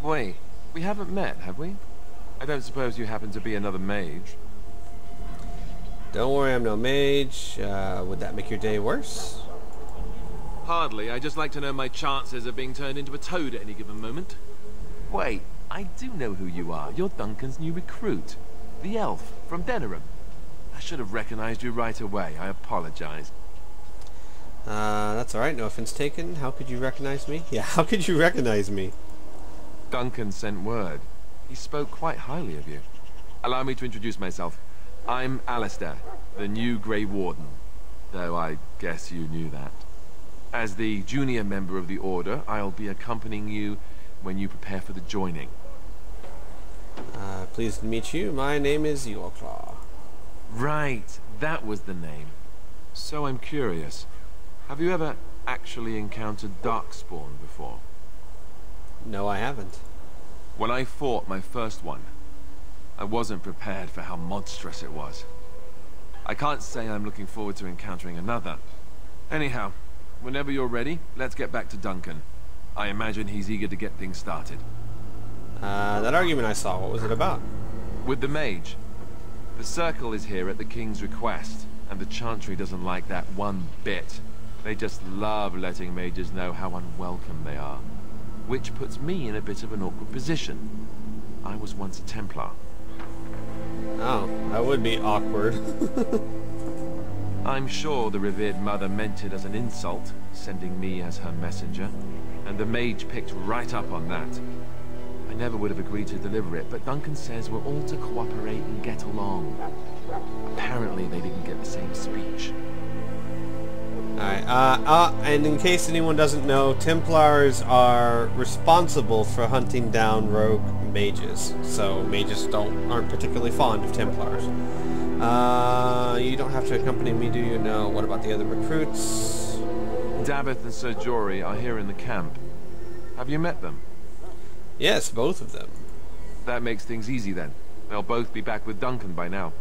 Wait, we haven't met, have we? I don't suppose you happen to be another mage? Don't worry, I'm no mage. Would that make your day worse? Hardly. I just like to know my chances of being turned into a toad at any given moment. Wait, I do know who you are. You're Duncan's new recruit. The elf from Denerim. I should have recognized you right away. I apologize. That's alright. No offense taken. How could you recognize me? Yeah, how could you recognize me? Duncan sent word. He spoke quite highly of you. Allow me to introduce myself. I'm Alistair, the new Grey Warden. Though I guess you knew that. As the junior member of the Order, I'll be accompanying you when you prepare for the joining. Pleased to meet you. My name is Claw. Right, that was the name. So I'm curious. Have you ever actually encountered Darkspawn before? No, I haven't. When I fought my first one, I wasn't prepared for how monstrous it was. I can't say I'm looking forward to encountering another. Anyhow, whenever you're ready, let's get back to Duncan. I imagine he's eager to get things started. That argument I saw, what was it about? With the mage. The Circle is here at the King's request, and the Chantry doesn't like that one bit. They just love letting mages know how unwelcome they are. Which puts me in a bit of an awkward position. I was once a Templar. Oh, that would be awkward. I'm sure the revered mother meant it as an insult, sending me as her messenger, and the mage picked right up on that. I never would have agreed to deliver it, but Duncan says we're all to cooperate and get along. Apparently they didn't get the same speech. Alright, and in case anyone doesn't know, Templars are responsible for hunting down rogue mages. So mages aren't particularly fond of Templars. You don't have to accompany me, do you? No. What about the other recruits? Davith and Sir Jory are here in the camp. Have you met them? Yes, both of them. That makes things easy then. They'll both be back with Duncan by now.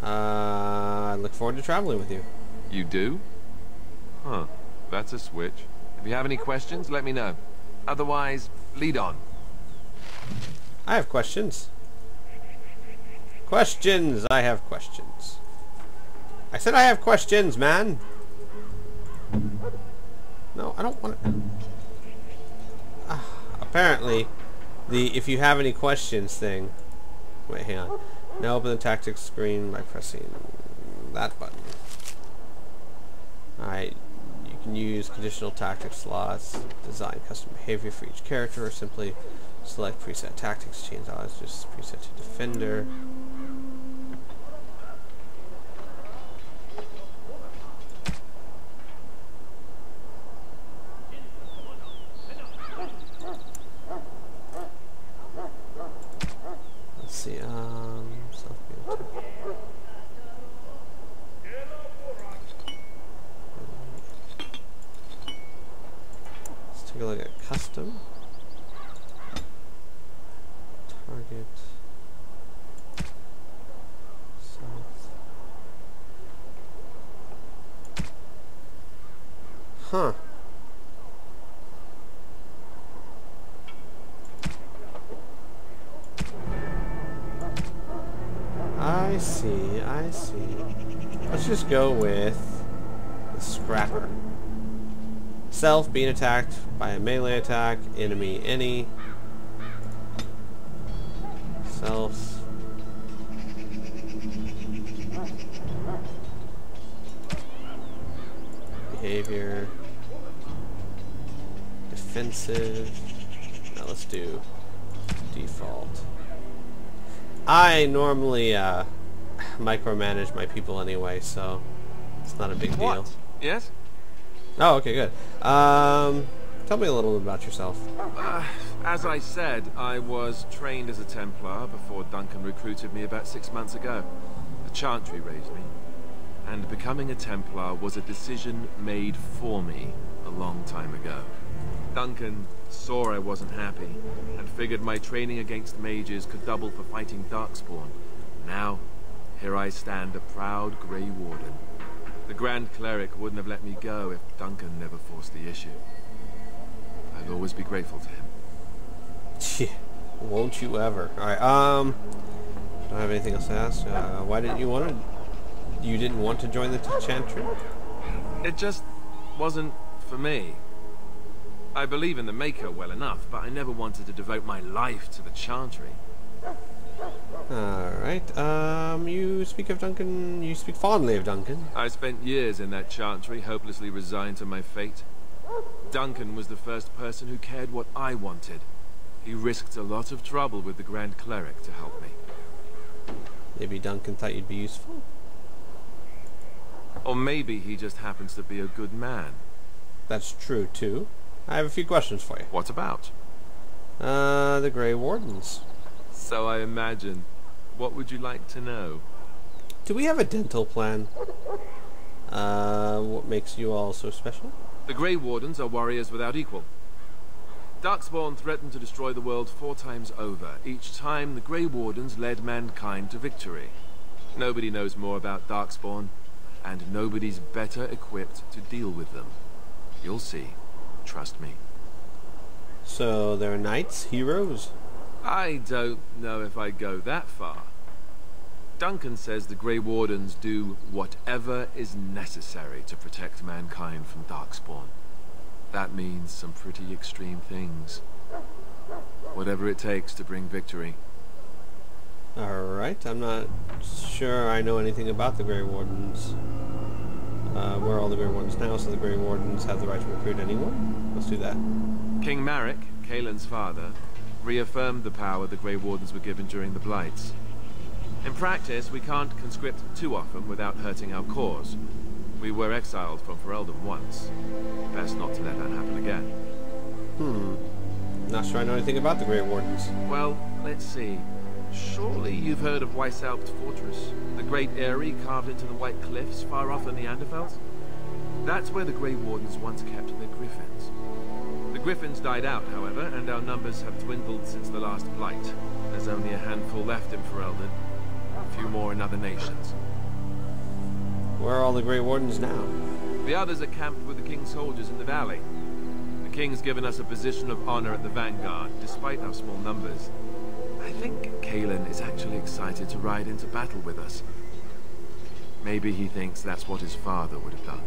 I look forward to traveling with you. You do? Huh. That's a switch. If you have any questions, let me know. Otherwise, lead on. I have questions. Questions! I have questions. I said I have questions, man! No, I don't want to... Apparently, the if you have any questions thing... Wait, hang on. Now open the tactics screen by pressing that button. Alright, you can use conditional tactics slots, design custom behavior for each character, or simply select preset tactics, change odds, just preset to defender. Let's see, let's take a look at custom. Target. South. Huh. I see, I see. Let's just go with the Scrapper. Self being attacked by a melee attack, enemy any. Self. Behavior. Defensive. Now let's do default. I normally micromanage my people anyway, so it's not a big deal. Yes? Oh, okay, good. Tell me a little bit about yourself. As I said, I was trained as a Templar before Duncan recruited me about 6 months ago. The Chantry raised me. And becoming a Templar was a decision made for me a long time ago. Duncan saw I wasn't happy, and figured my training against mages could double for fighting Darkspawn. Now, here I stand, a proud Grey Warden. The Grand Cleric wouldn't have let me go if Duncan never forced the issue. I'll always be grateful to him. Won't you ever? Alright, don't have anything else to ask. Why didn't you want to... You didn't want to join the Chantry? It just wasn't for me. I believe in the Maker well enough, but I never wanted to devote my life to the Chantry. Alright, you speak of Duncan... You speak fondly of Duncan. I spent years in that Chantry, hopelessly resigned to my fate. Duncan was the first person who cared what I wanted. He risked a lot of trouble with the Grand Cleric to help me. Maybe Duncan thought you'd be useful? Or maybe he just happens to be a good man. That's true, too. I have a few questions for you. What about? The Grey Wardens. So I imagine. What would you like to know? Do we have a dental plan? What makes you all so special? The Grey Wardens are warriors without equal. Darkspawn threatened to destroy the world 4 times over. Each time, the Grey Wardens led mankind to victory. Nobody knows more about Darkspawn, and nobody's better equipped to deal with them. You'll see. Trust me. So they're knights, heroes? I don't know if I go that far. Duncan says the Grey Wardens do whatever is necessary to protect mankind from Darkspawn. That means some pretty extreme things. Whatever it takes to bring victory. Alright, I'm not sure I know anything about the Grey Wardens. Where are all the Grey Wardens now, so the Grey Wardens have the right to recruit anyone? Let's do that. King Marek, Kaelin's father, reaffirmed the power the Grey Wardens were given during the Blights. In practice, we can't conscript too often without hurting our cause. We were exiled from Ferelden once. Best not to let that happen again. Not sure I know anything about the Grey Wardens. Well, let's see. Surely you've heard of Weissalp's fortress? The great eyrie carved into the White Cliffs far off in the Anderfels? That's where the Grey Wardens once kept their griffins. The griffins died out, however, and our numbers have dwindled since the last Blight. There's only a handful left in Ferelden. A few more in other nations. Where are all the Grey Wardens now? The others are camped with the King's soldiers in the valley. The King's given us a position of honor at the vanguard, despite our small numbers. I think Kaelin is actually excited to ride into battle with us. Maybe he thinks that's what his father would have done.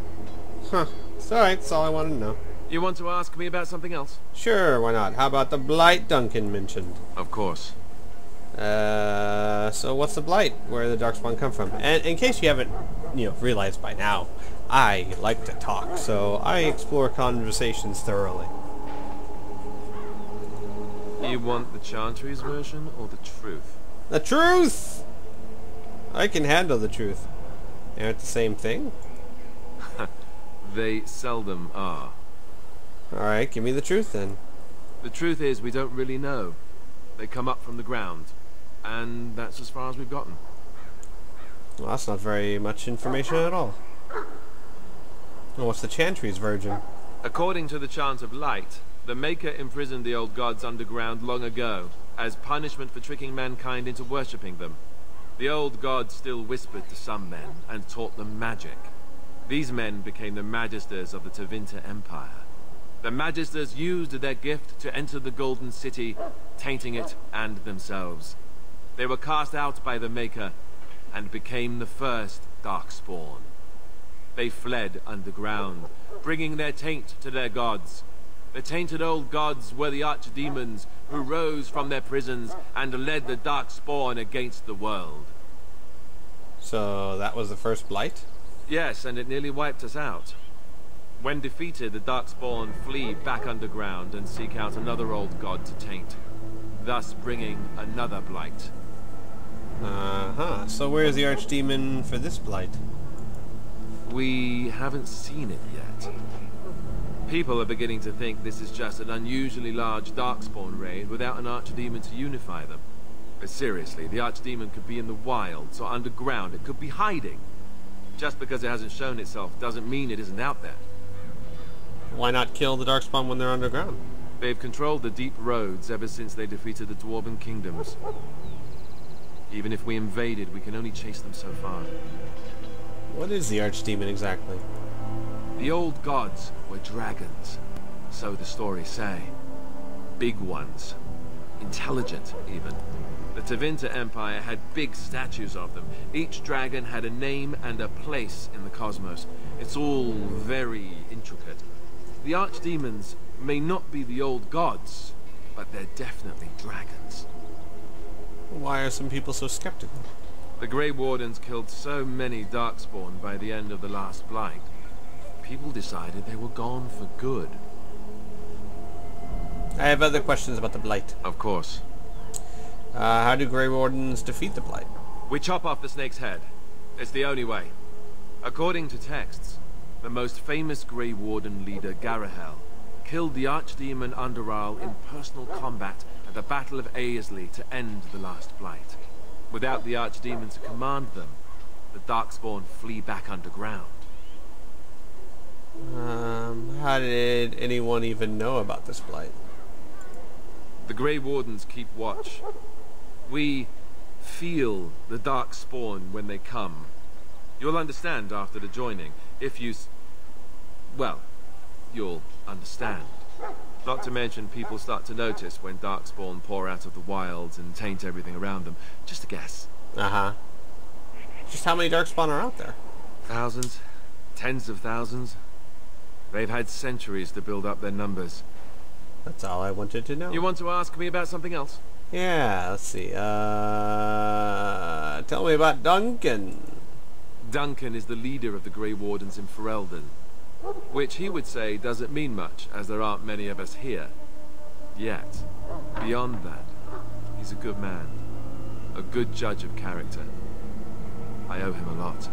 Huh. It's alright, that's all I wanted to know. You want to ask me about something else? Sure, why not? How about the Blight Duncan mentioned? Of course. So what's the Blight? Where did the Darkspawn come from? And in case you haven't, realized by now, I like to talk, so I explore conversations thoroughly. You want the Chantry's version or the truth? The truth! I can handle the truth. Aren't the same thing? They seldom are. Alright, give me the truth then. The truth is we don't really know. They come up from the ground. And that's as far as we've gotten. Well, that's not very much information at all. Well, what's the Chantry's version? According to the Chant of Light, the Maker imprisoned the old gods underground long ago, as punishment for tricking mankind into worshipping them. The old gods still whispered to some men, and taught them magic. These men became the Magisters of the Tevinter Empire. The Magisters used their gift to enter the Golden City, tainting it and themselves. They were cast out by the Maker, and became the first Darkspawn. They fled underground, bringing their taint to their gods. The tainted old gods were the archdemons who rose from their prisons and led the Darkspawn against the world. So that was the first Blight? Yes, and it nearly wiped us out. When defeated, the Darkspawn flee back underground and seek out another old god to taint, thus bringing another Blight. So where's the archdemon for this Blight? We haven't seen it yet. People are beginning to think this is just an unusually large Darkspawn raid without an archdemon to unify them. But seriously, the archdemon could be in the wilds or underground. It could be hiding. Just because it hasn't shown itself doesn't mean it isn't out there. Why not kill the Darkspawn when they're underground? They've controlled the deep roads ever since they defeated the Dwarven kingdoms. Even if we invaded, we can only chase them so far. What is the archdemon exactly? The old gods were dragons, so the stories say. Big ones. intelligent, even. The Tevinter Empire had big statues of them. Each dragon had a name and a place in the cosmos. It's all very intricate. The archdemons may not be the old gods, but they're definitely dragons. Why are some people so skeptical? The Grey Wardens killed so many Darkspawn by the end of the last Blight. People decided they were gone for good. I have other questions about the Blight. Of course. How do Grey Wardens defeat the Blight? We chop off the snake's head. It's the only way. According to texts, the most famous Grey Warden leader, Garahel, killed the Archdemon Underal in personal combat at the Battle of Aesley to end the last Blight. Without the Archdemon to command them, the Darkspawn flee back underground. How did anyone even know about this Blight? The Grey Wardens keep watch. We feel the Darkspawn when they come. You'll understand after the joining, if you well, you'll understand. Not to mention people start to notice when Darkspawn pour out of the wilds and taint everything around them. Just a guess. Uh-huh. Just how many Darkspawn are out there? Thousands. Tens of thousands. They've had centuries to build up their numbers. That's all I wanted to know. You want to ask me about something else? Yeah, let's see. Tell me about Duncan. Duncan is the leader of the Grey Wardens in Ferelden, which he would say doesn't mean much, as there aren't many of us here. Yet, beyond that, he's a good man. A good judge of character. I owe him a lot.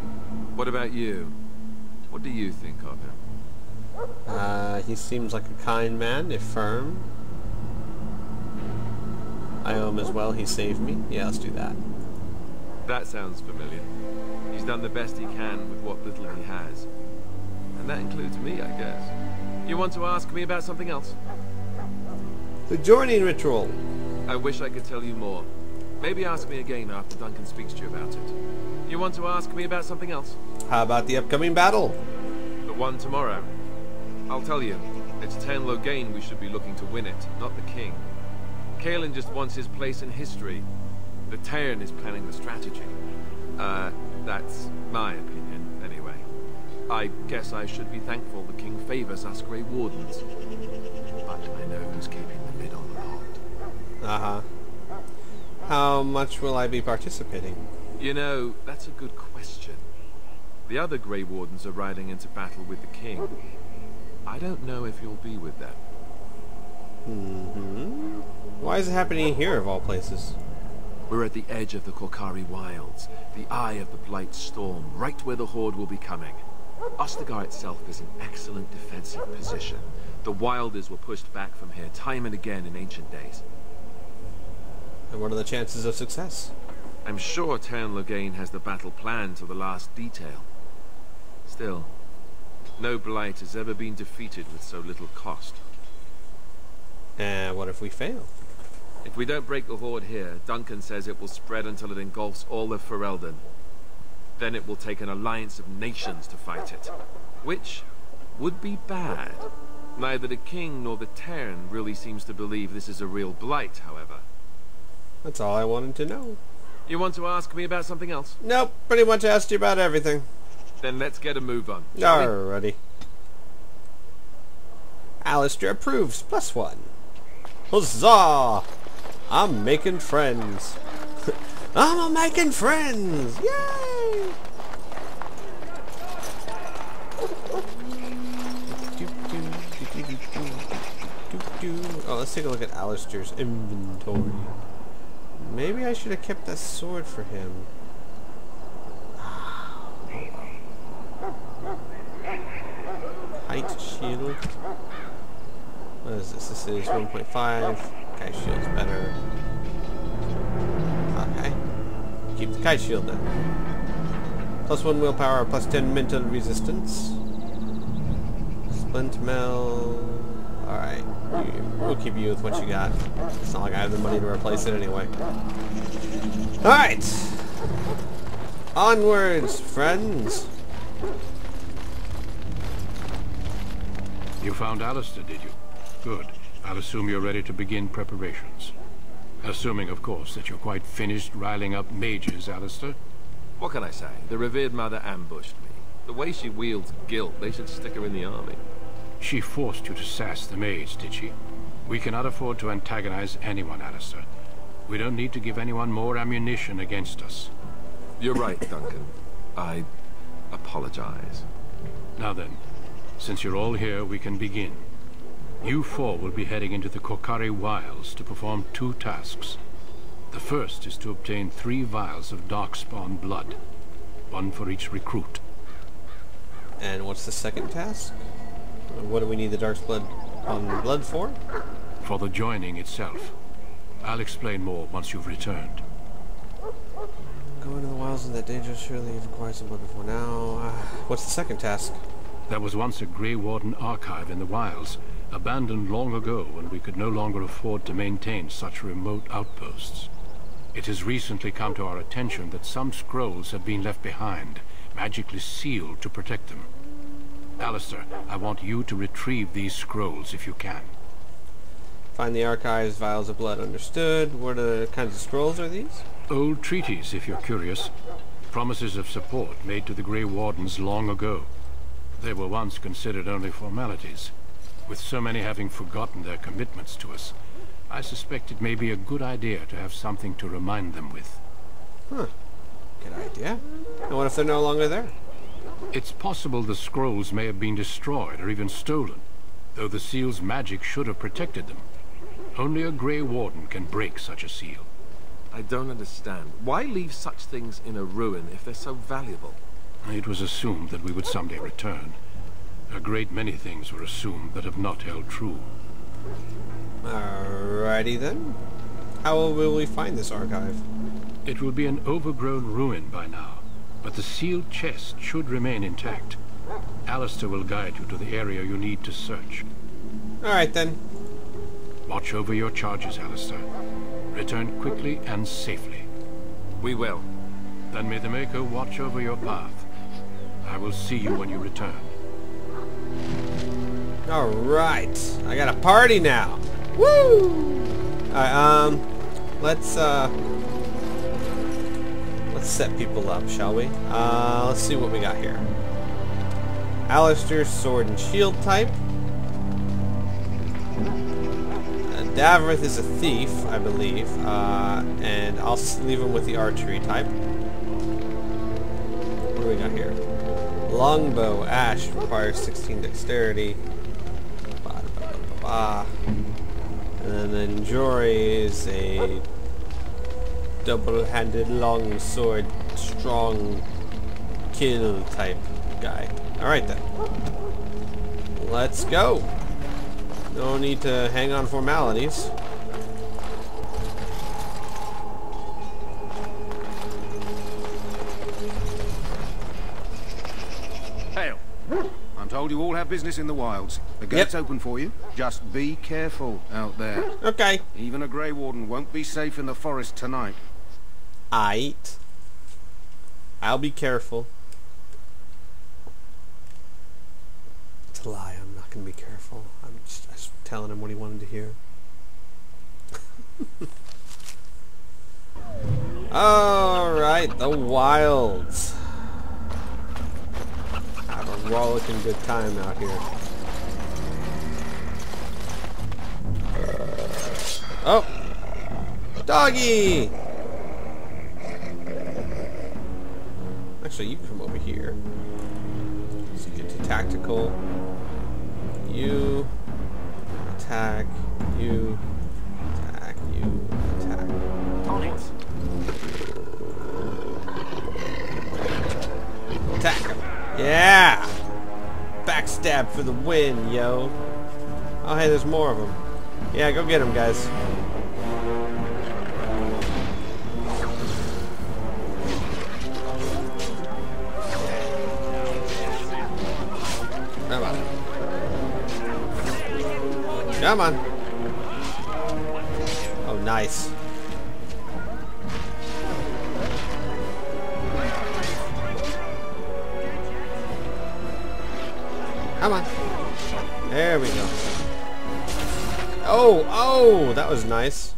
What about you? What do you think of him? He seems like a kind man, if firm. I owe him as well. He saved me. Yeah, let's do that. That sounds familiar. He's done the best he can with what little he has. And that includes me, I guess. You want to ask me about something else? The joining ritual. I wish I could tell you more. Maybe ask me again after Duncan speaks to you about it. You want to ask me about something else? How about the upcoming battle? The one tomorrow. I'll tell you, it's Tairn Loghain we should be looking to win it, not the king. Kaelin just wants his place in history. The Tairn is planning the strategy. That's my opinion, anyway. I guess I should be thankful the king favors us Grey Wardens. But I know who's keeping the lid on the pot. Uh-huh. How much will I be participating? You know, that's a good question. The other Grey Wardens are riding into battle with the king. I don't know if you'll be with them. Mm-hmm. Why is it happening here, of all places? We're at the edge of the Korcari Wilds, the eye of the Blight Storm, right where the Horde will be coming. Ostagar itself is in excellent defensive position. The Wilders were pushed back from here time and again in ancient days. And what are the chances of success? I'm sure Tairn Loghain has the battle planned to the last detail. Still, no Blight has ever been defeated with so little cost. And what if we fail? If we don't break the Horde here, Duncan says it will spread until it engulfs all of Ferelden. Then it will take an alliance of nations to fight it, which would be bad. Neither the king nor the Tairn really seems to believe this is a real Blight, however. That's all I wanted to know. You want to ask me about something else? Nope, pretty much asked you about everything. Then let's get a move on, shall we? Alrighty. Alistair approves, +1. Huzzah! I'm making friends. I'm making friends! Yay! Oh, let's take a look at Alistair's inventory. Maybe I should have kept that sword for him. Height shield. What is this? This is 1.5. Kite shield's better. Okay. Keep the kite shield then. +1 willpower, +10 mental resistance. Splint Mel. Alright. We'll keep you with what you got. It's not like I have the money to replace it anyway. Alright! Onwards, friends! You found Alistair, did you? Good. I'll assume you're ready to begin preparations. Assuming, of course, that you're quite finished riling up mages, Alistair. What can I say? The revered mother ambushed me. The way she wields guilt, they should stick her in the army. She forced you to sass the mage, did she? We cannot afford to antagonize anyone, Alistair. We don't need to give anyone more ammunition against us. You're right, Duncan. I apologize. Now then, since you're all here, we can begin. You four will be heading into the Kokari Wilds to perform 2 tasks. The first is to obtain 3 vials of Darkspawn blood, 1 for each recruit. And what's the second task? What do we need the Darkspawn blood for? For the joining itself. I'll explain more once you've returned. Go into the wilds in that dangerous, surely you've acquired some blood before now. What's the second task? There was once a Grey Warden archive in the wilds, abandoned long ago when we could no longer afford to maintain such remote outposts. It has recently come to our attention that some scrolls have been left behind, magically sealed to protect them. Alistair, I want you to retrieve these scrolls if you can. Find the archives, vials of blood, understood. What kinds of scrolls are these? Old treaties, if you're curious. Promises of support made to the Grey Wardens long ago. They were once considered only formalities. With so many having forgotten their commitments to us, I suspect it may be a good idea to have something to remind them with. Huh. Good idea. And what if they're no longer there? It's possible the scrolls may have been destroyed or even stolen, though the seal's magic should have protected them. Only a Grey Warden can break such a seal. I don't understand. Why leave such things in a ruin if they're so valuable? It was assumed that we would someday return. A great many things were assumed that have not held true. Alrighty then. How will we find this archive? It will be an overgrown ruin by now, but the sealed chest should remain intact. Alistair will guide you to the area you need to search. Alright then. Watch over your charges, Alistair. Return quickly and safely. We will. Then may the Maker watch over your path. I will see you when you return. Alright. I got a party now. Woo! Alright, let's set people up, shall we? Let's see what we got here. Alistair, sword and shield type. Davrith is a thief, I believe, and I'll leave him with the archery type. What do we got here? Longbow, Ash, requires 16 dexterity. And then Jory is a double-handed longsword, strong kill type guy. Alright then. Let's go! No need to hang on formalities. Hail. I'm told you all have business in the wilds. The gate's open for you. Just be careful out there. Okay. Even a Grey Warden won't be safe in the forest tonight. I'll be careful. It's a lie, I'm not gonna be careful. I'm just telling him what he wanted to hear. Alright, the wilds. Have a rollicking good time out here. Oh! Doggy! Actually, you come over here. So you get to tactical. You attack. You attack. You attack. On it. Attack. Yeah! Backstab for the win, yo. Oh, hey, there's more of them. Yeah, go get them, guys. Come on. Come on. Oh, nice. Come on. There we go. Oh, that was nice.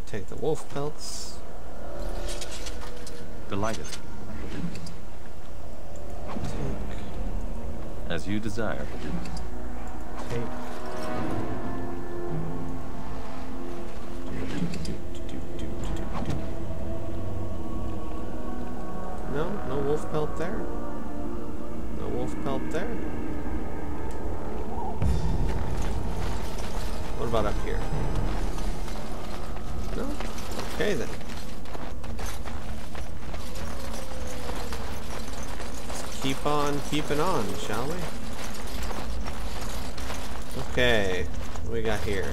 Take the wolf pelts. Delighted. Take. As you desire. Take. No, no wolf pelt there. No wolf pelt there. What about up here? No? Okay then. Let's keep on keeping on, shall we? Okay. What do we got here?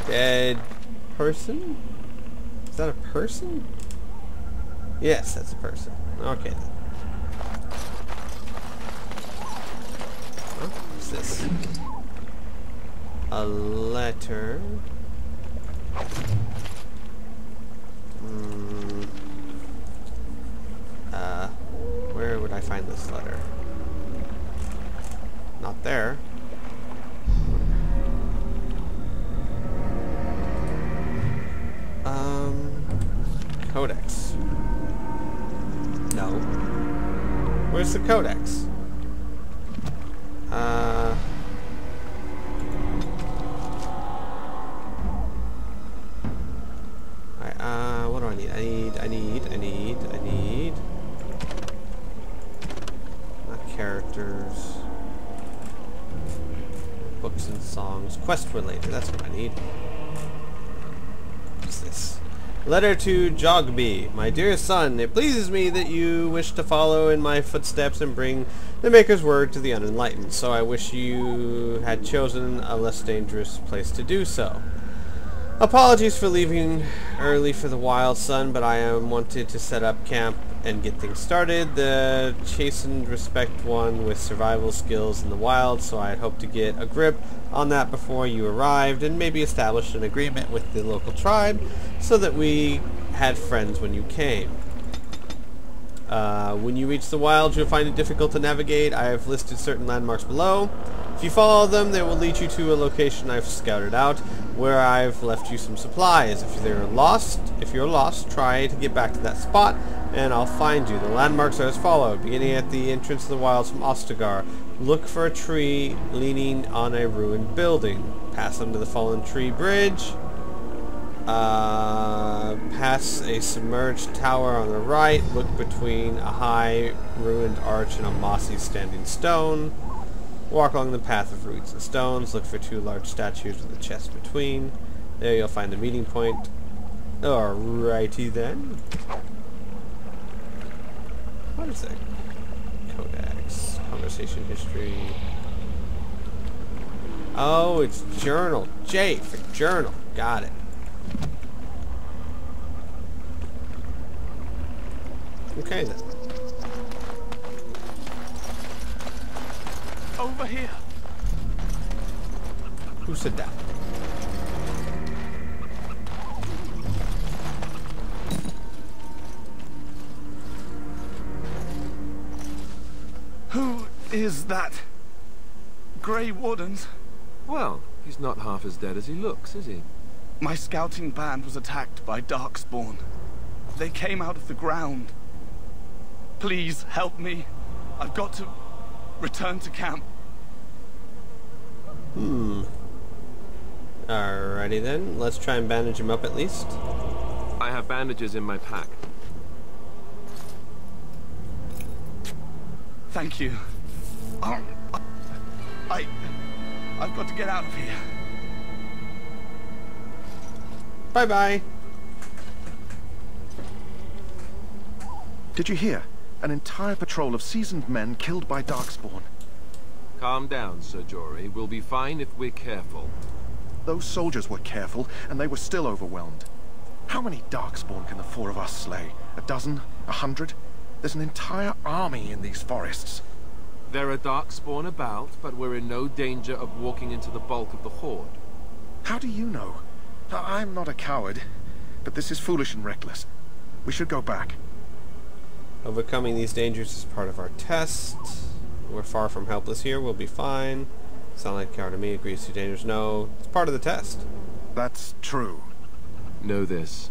Dead person? Is that a person? Yes, that's a person. Okay then. What's this? A letter. Where would I find this letter? Not there. Codex. No. Where's the codex? What do I need? I need not characters. Books and songs. Quest related, that's what I need. What's this? Letter to Jogby. My dear son, it pleases me that you wish to follow in my footsteps and bring the Maker's word to the unenlightened, so I wish you had chosen a less dangerous place to do so. Apologies for leaving early for the wild, son, but I wanted to set up camp and get things started. The chastened respect one with survival skills in the wild, so I had hoped to get a grip on that before you arrived and maybe establish an agreement with the local tribe so that we had friends when you came. When you reach the wilds, you'll find it difficult to navigate. I have listed certain landmarks below. If you follow them, they will lead you to a location I've scouted out, where I've left you some supplies. If you're lost, try to get back to that spot, and I'll find you. The landmarks are as follows. Beginning at the entrance of the wilds from Ostagar, look for a tree leaning on a ruined building. Pass under the fallen tree bridge. Pass a submerged tower on the right. Look between a high ruined arch and a mossy standing stone. Walk along the path of roots and stones. Look for two large statues with a chest between. There you'll find the meeting point. Alrighty then. What is that? Codex. Conversation history. Oh, it's journal. J for journal. Got it. Okay then. Over here. Who said that? Who is that? Grey Wardens? Well, he's not half as dead as he looks, is he? My scouting band was attacked by Darkspawn. They came out of the ground. Please help me. I've got to return to camp. Alrighty then. Let's try and bandage him up at least. I have bandages in my pack. Thank you. I've got to get out of here. Bye-bye. Did you hear? An entire patrol of seasoned men killed by Darkspawn. Calm down, Sir Jory. We'll be fine if we're careful. Those soldiers were careful, and they were still overwhelmed. How many Darkspawn can the four of us slay? A dozen? 100? There's an entire army in these forests. There are Darkspawn about, but we're in no danger of walking into the bulk of the horde. How do you know? I'm not a coward, but this is foolish and reckless. We should go back. Overcoming these dangers is part of our test. We're far from helpless here. We'll be fine. Sound like a coward to me. Agrees too dangerous. No, it's part of the test. That's true. Know this.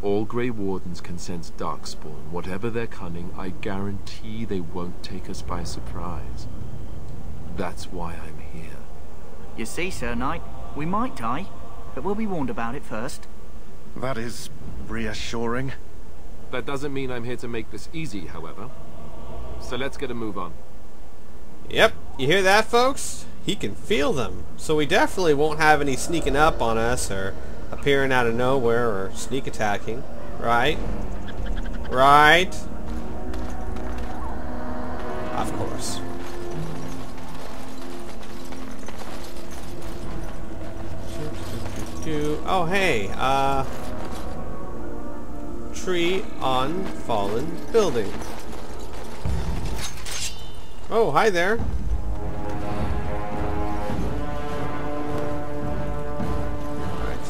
All Grey Wardens can sense Darkspawn. Whatever their cunning, I guarantee they won't take us by surprise. That's why I'm here. You see, Sir Knight, we might die, but we'll be warned about it first. That is reassuring. That doesn't mean I'm here to make this easy, however. So let's get a move on. Yep, you hear that, folks? He can feel them. So we definitely won't have any sneaking up on us or appearing out of nowhere or sneak attacking. Right? Right? Of course. Oh, hey, tree on fallen building. Oh, hi there. Right.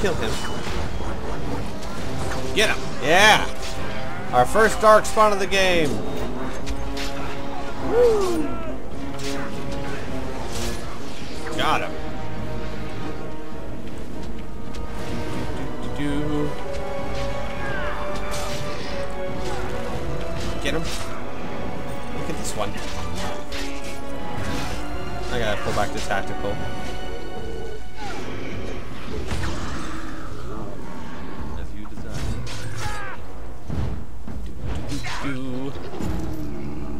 Kill him. Get him. Yeah. Our first dark spawn of the game. Woo. Got him. Get him. Look at this one. I gotta pull back the tactical. As you desire.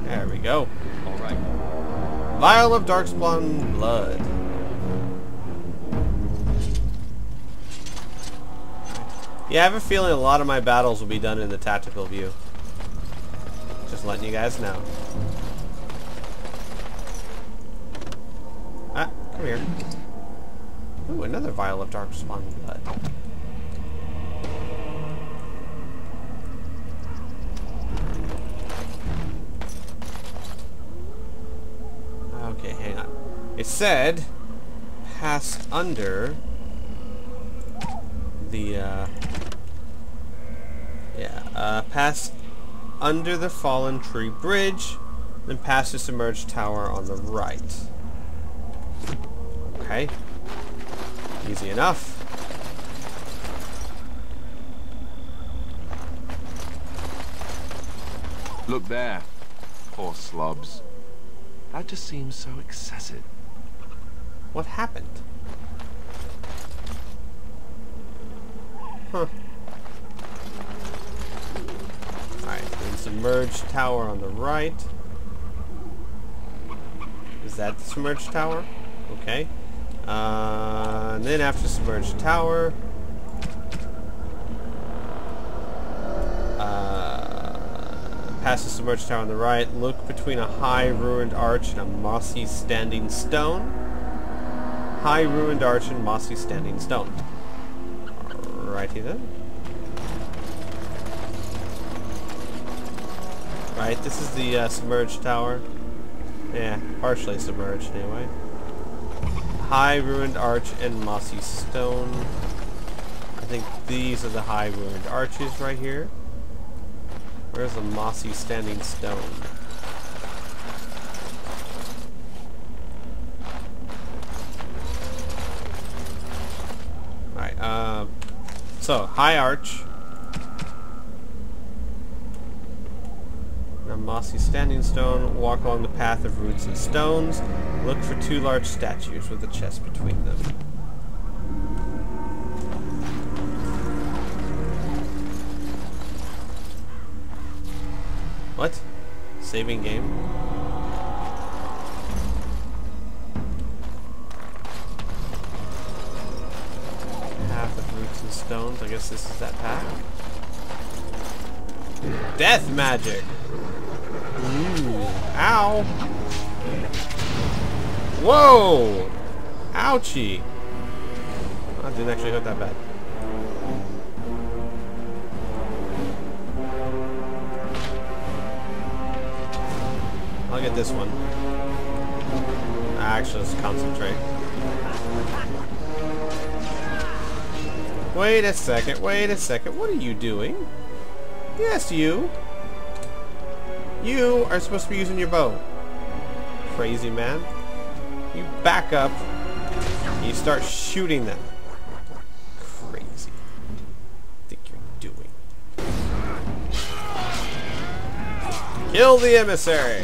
There we go. All right. Vial of Darkspawn blood. Yeah, I have a feeling a lot of my battles will be done in the tactical view. Just letting you guys know. Ah, come here. Ooh, another vial of Darkspawn blood. Okay, hang on. It said pass under the pass under the fallen tree bridge, then past the submerged tower on the right. Okay. Easy enough. Look there. Poor slobs. That just seems so excessive. What happened? Huh. Alright, then submerged tower on the right. Is that the submerged tower? Okay. And then after submerged tower, past the submerged tower on the right, look between a high ruined arch and a mossy standing stone. High ruined arch and mossy standing stone. Alrighty then. Right, this is the submerged tower. Yeah, partially submerged anyway. High ruined arch and mossy stone. I think these are the high ruined arches right here. Where's the mossy standing stone? Alright, so high arch. A mossy standing stone. Walk along the path of roots and stones. Look for two large statues with a chest between them. What? Saving game? Path of roots and stones. I guess this is that path. Death magic! Ooh. Ow! Whoa! Ouchie! That didn't actually hurt that bad. I'll get this one. Actually, let's concentrate. Wait a second, wait a second. What are you doing? Yes, you. You are supposed to be using your bow. Crazy man. You back up. You start shooting them. Crazy. What do you think you're doing? Kill the emissary!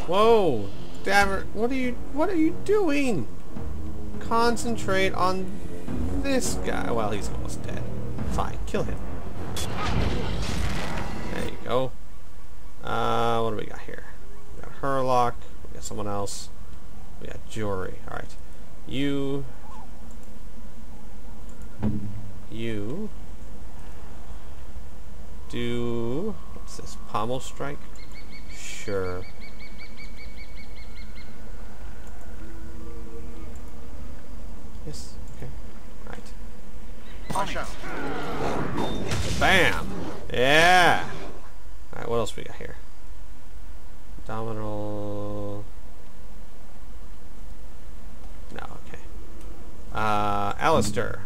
Whoa! Damn it! What are you doing? Concentrate on this guy. Well, he's almost dead. Fine, kill him. There you go. What do we got here? We got Herlock. We got someone else. We got Jory. Alright. You do... What's this? Pommel strike? Sure. Yes. Okay. Right. I shall. Bam! Yeah! Alright, what else we got here? Abdominal... No, okay. Alistair.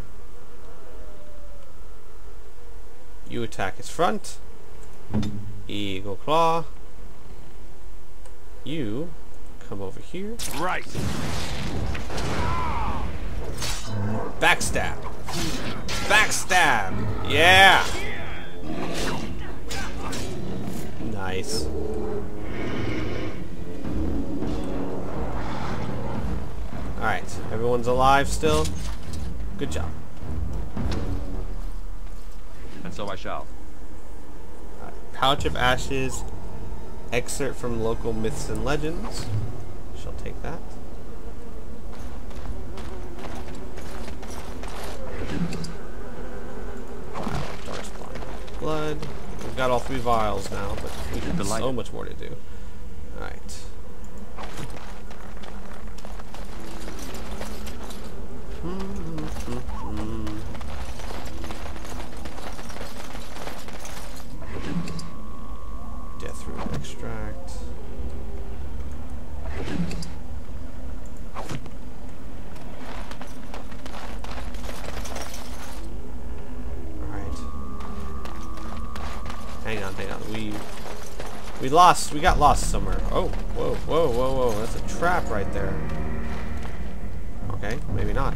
You attack his front. Eagle Claw. You come over here. Right. Backstab. Backstab. Yeah. Nice. Alright, everyone's alive still. Good job. And so I shall. Pouch of Ashes. Excerpt from local myths and legends. Shall take that. Vial of Darkspawn blood. We've got all 3 vials now, but we have so much more to do. Alright. Death root extract. Alright. Hang on. We got lost somewhere. Oh, whoa. That's a trap right there. Okay, maybe not.